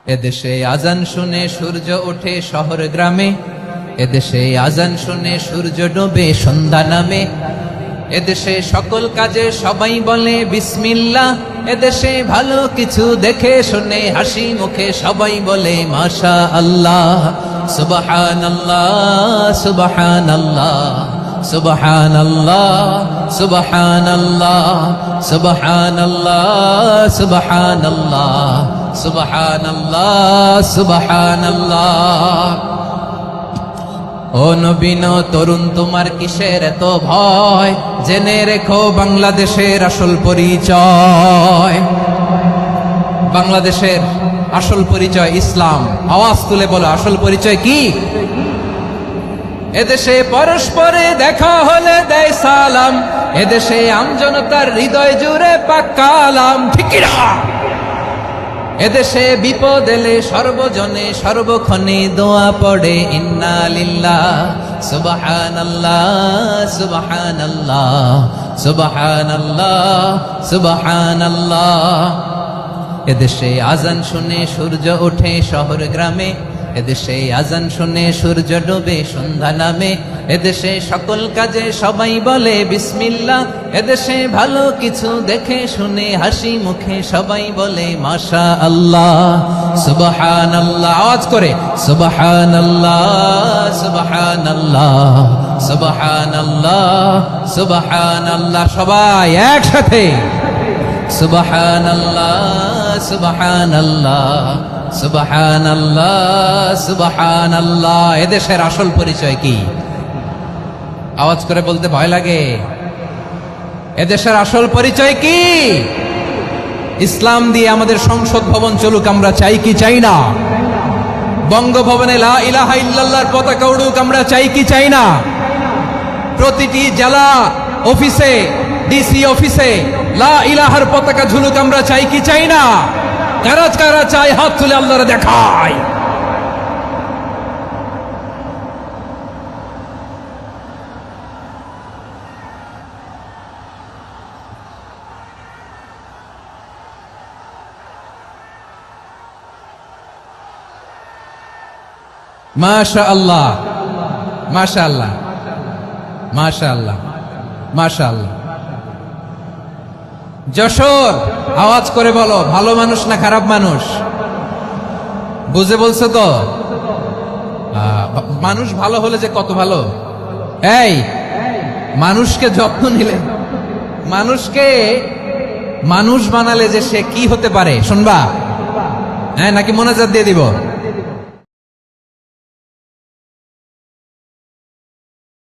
এদেশে আজান শুনে সূর্য ওঠে শহর গ্রামে, এদেশে আজান শুনে সূর্য ডোবে সন্ধ্যা নামে। এদেশে সকল কাজে সবাই বলে বিসমিল্লাহ, এদেশে ভালো কিছু দেখে শুনে হাসি মুখে সবাই বলে মাশা আল্লাহ। সুবহানাল্লাহ সুবহানাল্লাহ সুবহানাল্লাহ সুবহানাল্লাহ সুবহানাল্লাহ সুবহানাল্লাহ সুবহানাল্লাহ সুবহানাল্লাহ। ও নবীন তরুণ তোমার কিসের এত ভয়, জেনে রেখো বাংলাদেশের আসল পরিচয়। বাংলাদেশের আসল পরিচয় ইসলাম। আওয়াজ তুলে বলো, আসল পরিচয় কি? এদেশে পরস্পরে দেখা হলে দেয় সালাম, এদেশে আমজনতার হৃদয় জুড়ে পাক কালাম। ঠিক না? এদেশে বিপদ এলে সর্বজনে সর্বক্ষণে দোয়া পড়ে ইন্না লিল্লাহ সুবহানাল্লাহ সুবহানাল্লাহ সুবহানাল্লাহ সুবহানাল্লাহ। এদেশে আজান শুনে সূর্য ওঠে শহর গ্রামে, এদেশে আজান শুনে সূর্য ডোবে সন্ধ্যা নামে। এদেশে সকল কাজে সবাই বলে বিসমিল্লাহ, এদেশে ভালো কিছু দেখে শুনে হাসি মুখে সবাই বলে মাশা আল্লাহ। সুবহানাল্লাহ, আওয়াজ করে সুবহানাল্লাহ সুবহানাল্লাহ সুবহানাল্লাহ সুবহানাল্লাহ। সবাই একসাথে সুবহানাল্লাহ সুবহানাল্লাহ সুবহানাল্লাহ সুবহানাল্লাহ। এদেশের আসল পরিচয় কি? আওয়াজ করে বলতে ভয় লাগে। এদেশের আসল পরিচয় কি? ইসলাম দিয়ে আমাদের সংসদ ভবন চলুক, আমরা চাই কি চাই না? বঙ্গভবনে লা ইলাহা ইল্লাল্লাহর পতাকা উড়ুক, আমরা চাই কি চাই না? প্রতিটি জেলা অফিসে, ডিসি অফিসে লা ইলাহার পতাকা ঝুলুক, আমরা চাই কি চাই না? কারা কারা চাই হাত তুলে আল্লাহরে দেখায়। মাশাআল্লাহ মাশাআল্লাহ মাশাআল্লাহ মাশাআল্লাহ। যশোর, আওয়াজ করে বলো, ভালো মানুষ না খারাপ মানুষ? বুঝে বলছো তো? মানুষ ভালো হলে যে কত ভালো। এই মানুষকে যত্ন নিলে, মানুষকে মানুষ বানালে যে সে কি হতে পারে শুনবা? হ্যাঁ, নাকি মোনাজাত দিয়ে দিব?